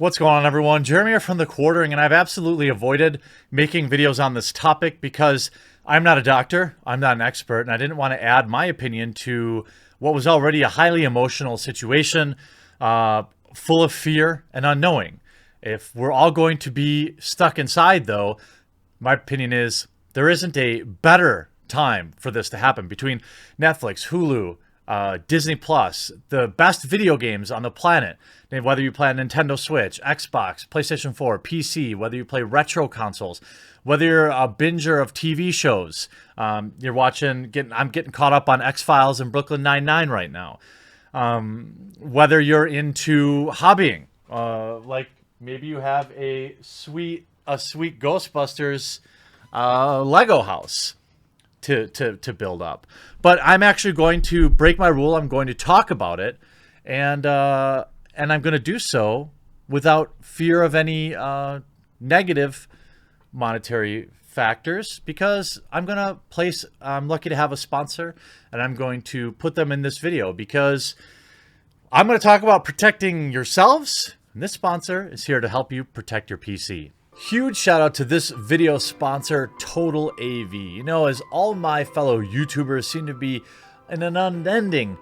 What's going on, everyone? Jeremy here from The Quartering, and I've absolutely avoided making videos on this topic because I'm not a doctor, I'm not an expert, and I didn't want to add my opinion to what was already a highly emotional situation, full of fear and unknowing. If we're all going to be stuck inside, though, my opinion is there isn't a better time for this to happen between Netflix, Hulu, Disney Plus, the best video games on the planet. Whether you play a Nintendo Switch, Xbox, PlayStation 4, PC, whether you play retro consoles, whether you're a binger of TV shows, you're watching. I'm getting caught up on X-Files and Brooklyn Nine-Nine right now. Whether you're into hobbying, like maybe you have a sweet Ghostbusters Lego house to build up. But I'm actually going to break my rule. I'm going to talk about it, and I'm going to do so without fear of any negative monetary factors, because I'm lucky to have a sponsor, and I'm going to put them in this video because I'm going to talk about protecting yourselves, and this sponsor is here to help you protect your PC. Huge shout out to this video sponsor, Total AV. You know, as all my fellow YouTubers seem to be in an unending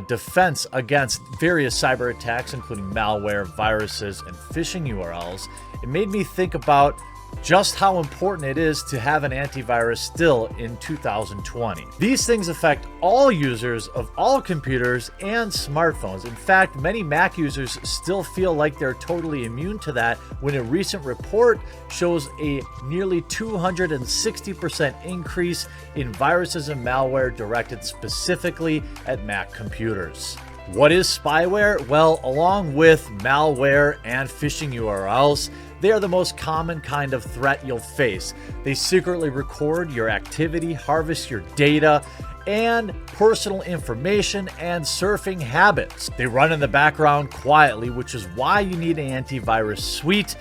defense against various cyber attacks, including malware, viruses, and phishing URLs, it made me think about just how important it is to have an antivirus still in 2020. These things affect all users of all computers and smartphones. In fact, many Mac users still feel like they're totally immune to that when a recent report shows a nearly 260% increase in viruses and malware directed specifically at Mac computers. What is spyware? Well, along with malware and phishing URLs, they are the most common kind of threat you'll face. They secretly record your activity, harvest your data and personal information, and surfing habits. They run in the background quietly, which is why you need an antivirus suite.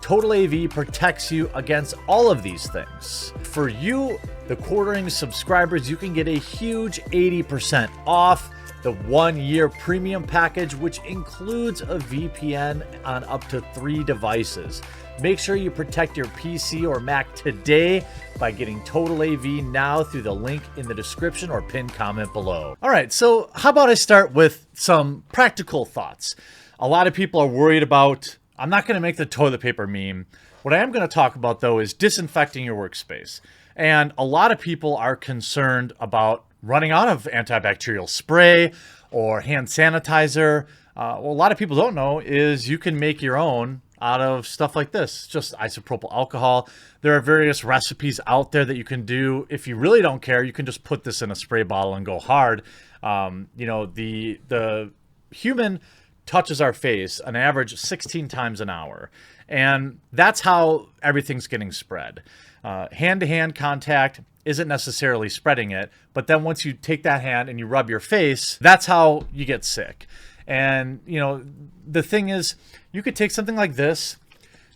Total AV protects you against all of these things. For you, the Quartering subscribers, you can get a huge 80% off the 1-year premium package, which includes a VPN on up to 3 devices. Make sure you protect your PC or Mac today by getting Total AV now through the link in the description or pinned comment below. All right, so how about I start with some practical thoughts? A lot of people are worried about, I'm not going to make the toilet paper meme. What I am going to talk about, though, is disinfecting your workspace. And a lot of people are concerned about running out of antibacterial spray or hand sanitizer. What a lot of people don't know is you can make your own out of stuff like this, just isopropyl alcohol. There are various recipes out there that you can do. If you really don't care, you can just put this in a spray bottle and go hard. You know, the human touches our face an average 16 times an hour. And that's how everything's getting spread. Hand-to-hand contact isn't necessarily spreading it, but then once you take that hand and you rub your face, that's how you get sick. And, you know, the thing is, you could take something like this,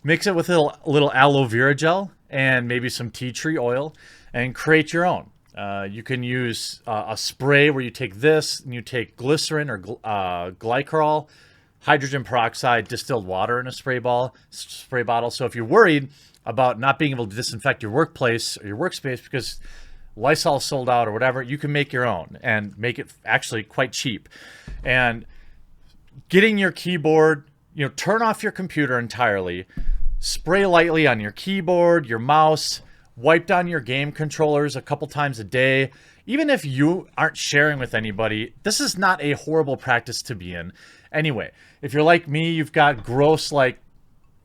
mix it with a little aloe vera gel and maybe some tea tree oil and create your own. You can use a spray where you take this and you take glycerin or glycerol, hydrogen peroxide, distilled water in a spray bottle. So if you're worried about not being able to disinfect your workplace or your workspace because Lysol sold out or whatever, you can make your own and make it actually quite cheap. And getting your keyboard, you know, turn off your computer entirely, spray lightly on your keyboard, your mouse, wipe down your game controllers a couple times a day. Even if you aren't sharing with anybody, this is not a horrible practice to be in. Anyway, if you're like me, you've got gross like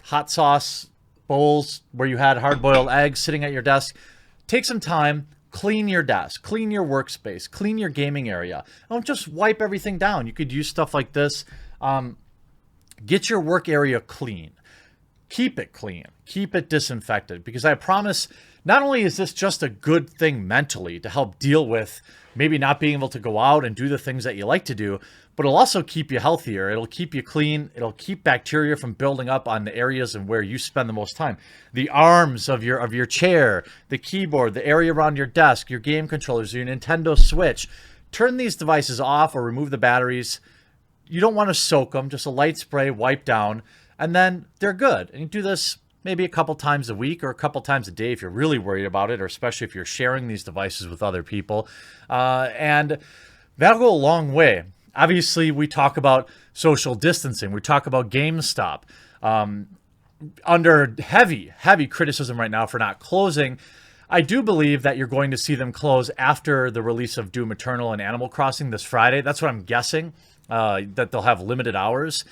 hot sauce bowls where you had hard-boiled eggs sitting at your desk, take some time, clean your desk, clean your workspace, clean your gaming area. Don't just wipe everything down. You could use stuff like this. Get your work area clean. Keep it clean. Keep it disinfected, because I promise not only is this just a good thing mentally to help deal with maybe not being able to go out and do the things that you like to do, but it'll also keep you healthier. It'll keep you clean. It'll keep bacteria from building up on the areas and where you spend the most time. The arms of your chair, the keyboard, the area around your desk, your game controllers, your Nintendo Switch. Turn these devices off or remove the batteries. You don't want to soak them. Just a light spray, wipe down. and then they're good. And you do this maybe a couple times a week or a couple times a day if you're really worried about it, or especially if you're sharing these devices with other people. And that'll go a long way. Obviously, we talk about social distancing. We talk about GameStop. Under heavy criticism right now for not closing. I do believe that you're going to see them close after the release of Doom Eternal and Animal Crossing this Friday. That's what I'm guessing, that they'll have limited hours.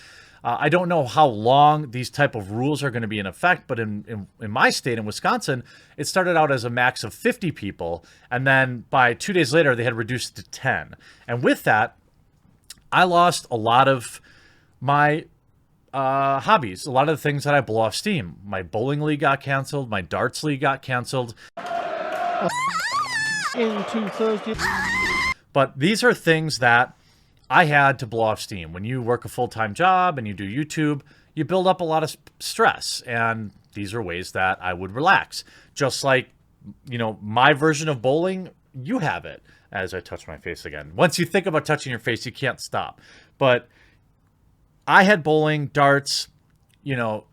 I don't know how long these type of rules are going to be in effect, but in my state, in Wisconsin, it started out as a max of 50 people, and then by 2 days later, they had reduced to 10. And with that, I lost a lot of my hobbies, a lot of the things that I blow off steam. My bowling league got canceled. My darts league got canceled. Into Thursday. But these are things that I had to blow off steam. When you work a full-time job and you do YouTube, you build up a lot of stress. And these are ways that I would relax. Just like, you know, my version of bowling, you have it. As I touch my face again. Once you think about touching your face, you can't stop. But I had bowling, darts, you know,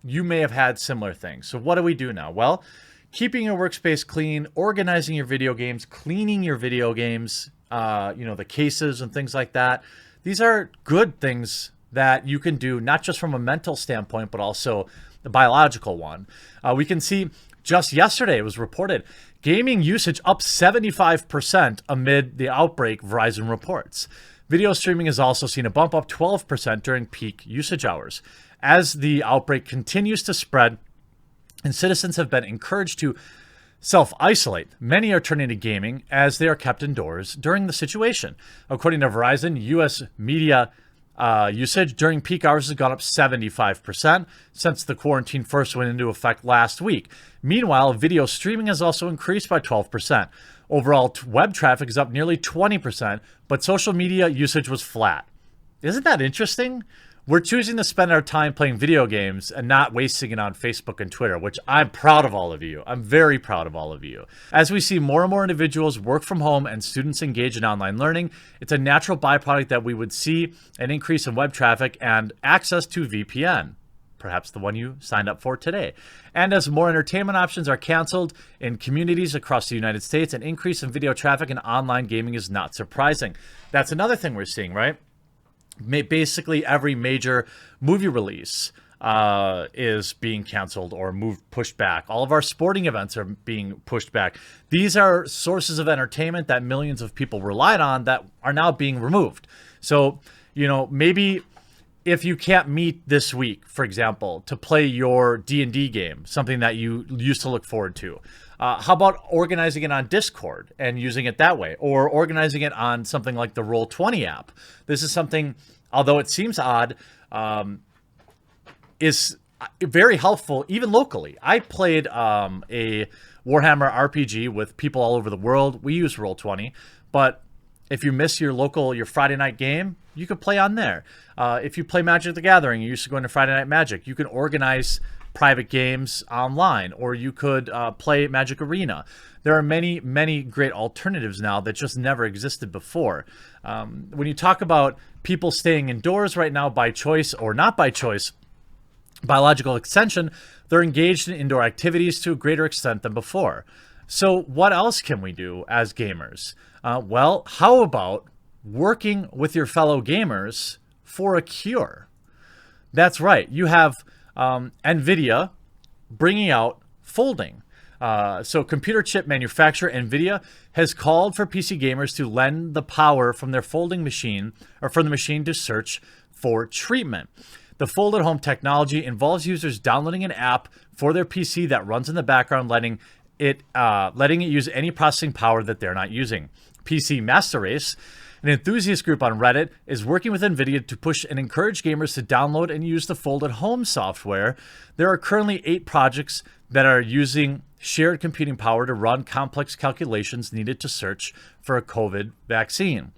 you may have had similar things. So what do we do now? Well, keeping your workspace clean, organizing your video games, cleaning your video games, you know, the cases and things like that. These are good things that you can do, not just from a mental standpoint, but also the biological one. We can see just yesterday it was reported gaming usage up 75% amid the outbreak, Verizon reports. Video streaming has also seen a bump up 12% during peak usage hours. As the outbreak continues to spread and citizens have been encouraged to self-isolate, many are turning to gaming as they are kept indoors during the situation. According to Verizon, U.S. media usage during peak hours has gone up 75% since the quarantine first went into effect last week. Meanwhile, video streaming has also increased by 12%. Overall, web traffic is up nearly 20%, but social media usage was flat. Isn't that interesting? We're choosing to spend our time playing video games and not wasting it on Facebook and Twitter, which I'm proud of all of you. I'm very proud of all of you. As we see more and more individuals work from home and students engage in online learning, it's a natural byproduct that we would see an increase in web traffic and access to VPN. Perhaps the one you signed up for today. And as more entertainment options are canceled in communities across the United States, an increase in video traffic and online gaming is not surprising. That's another thing we're seeing, right? Basically, every major movie release is being canceled or pushed back. All of our sporting events are being pushed back. These are sources of entertainment that millions of people relied on that are now being removed. So, you know, maybe if you can't meet this week, for example, to play your D&D game, something that you used to look forward to, how about organizing it on Discord and using it that way, or organizing it on something like the Roll20 app? This is something, although it seems odd, is very helpful even locally. I played a Warhammer RPG with people all over the world. We use Roll20, but if you miss your Friday night game, you could play on there. If you play Magic the Gathering, you used to go into Friday Night Magic, you can organize private games online, or you could play Magic Arena. There are many, many great alternatives now that just never existed before. When you talk about people staying indoors right now by choice or not by choice, biological extension, they're engaged in indoor activities to a greater extent than before. So what else can we do as gamers? Well, how about working with your fellow gamers for a cure? That's right. You have NVIDIA bringing out folding. So computer chip manufacturer NVIDIA has called for PC gamers to lend the power from their folding machine or from the machine to search for treatment. The Fold at Home technology involves users downloading an app for their PC that runs in the background, letting it use any processing power that they're not using. PC Master Race, an enthusiast group on Reddit, is working with NVIDIA to push and encourage gamers to download and use the Fold at Home software. There are currently 8 projects that are using shared computing power to run complex calculations needed to search for a COVID vaccine.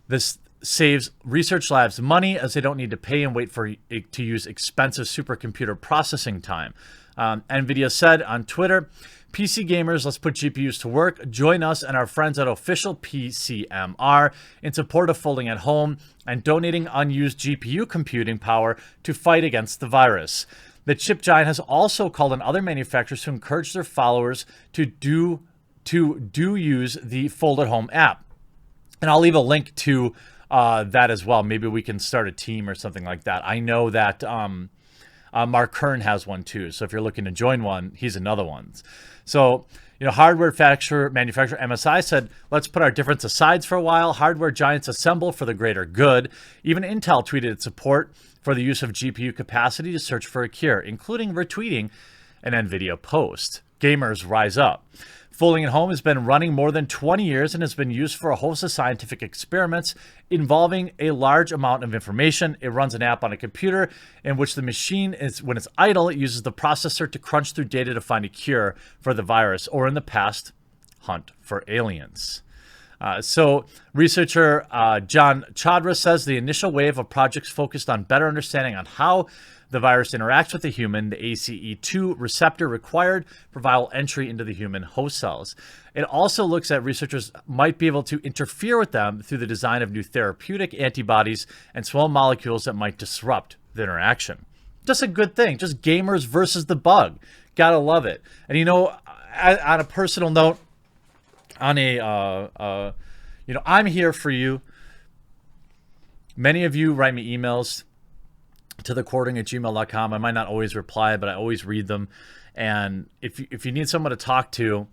This saves research labs money as they don't need to pay and wait for it to use expensive supercomputer processing time. NVIDIA said on Twitter, PC gamers, let's put GPUs to work. Join us and our friends at Official PCMR in support of folding at home and donating unused GPU computing power to fight against the virus. The chip giant has also called on other manufacturers to encourage their followers to use the Fold at Home app. And I'll leave a link to that as well. Maybe we can start a team or something like that. I know that Mark Kern has one too. So if you're looking to join one, he's another one. So, hardware manufacturer MSI said, let's put our difference aside for a while. Hardware giants assemble for the greater good. Even Intel tweeted its support for the use of GPU capacity to search for a cure, including retweeting an NVIDIA post. Gamers rise up. Folding at Home has been running more than 20 years and has been used for a host of scientific experiments involving a large amount of information. It runs an app on a computer in which the machine when it's idle, it uses the processor to crunch through data to find a cure for the virus, or in the past, hunt for aliens. So researcher John Chodra says the initial wave of projects focused on better understanding on how the virus interacts with the human, the ACE2 receptor required for viral entry into the human host cells. It also looks at researchers might be able to interfere with them through the design of new therapeutic antibodies and small molecules that might disrupt the interaction. Just a good thing. Just gamers versus the bug. Gotta love it. And on a personal note, I'm here for you. Many of you write me emails to thequartering@gmail.com. I might not always reply, but I always read them. And if you need someone to talk to,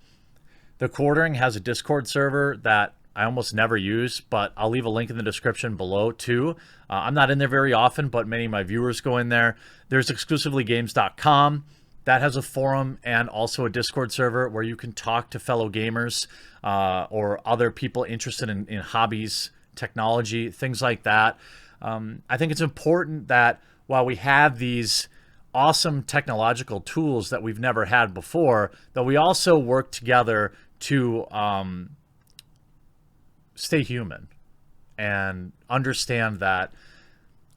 The Quartering has a Discord server that I almost never use, but I'll leave a link in the description below too. I'm not in there very often, but many of my viewers go in there. There's exclusivelygames.com. That has a forum and also a Discord server where you can talk to fellow gamers or other people interested in hobbies, technology, things like that. I think it's important that while we have these awesome technological tools that we've never had before, that we also work together to stay human and understand that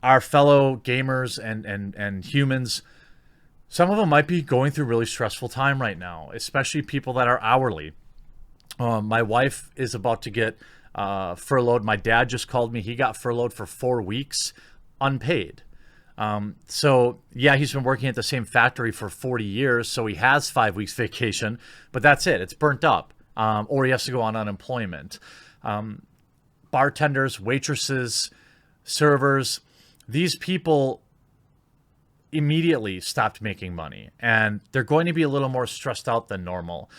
our fellow gamers and humans, some of them might be going through a really stressful time right now, especially people that are hourly. My wife is about to get furloughed. My dad just called me. He got furloughed for 4 weeks, unpaid. So yeah, he's been working at the same factory for 40 years, so he has 5 weeks vacation, but that's it. It's burnt up. Or he has to go on unemployment. Bartenders, waitresses, servers, these people immediately stopped making money, and they're going to be a little more stressed out than normal.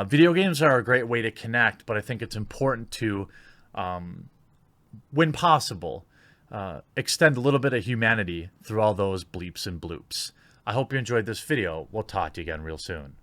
Video games are a great way to connect, but I think it's important to, when possible, extend a little bit of humanity through all those bleeps and bloops. I hope you enjoyed this video. We'll talk to you again real soon.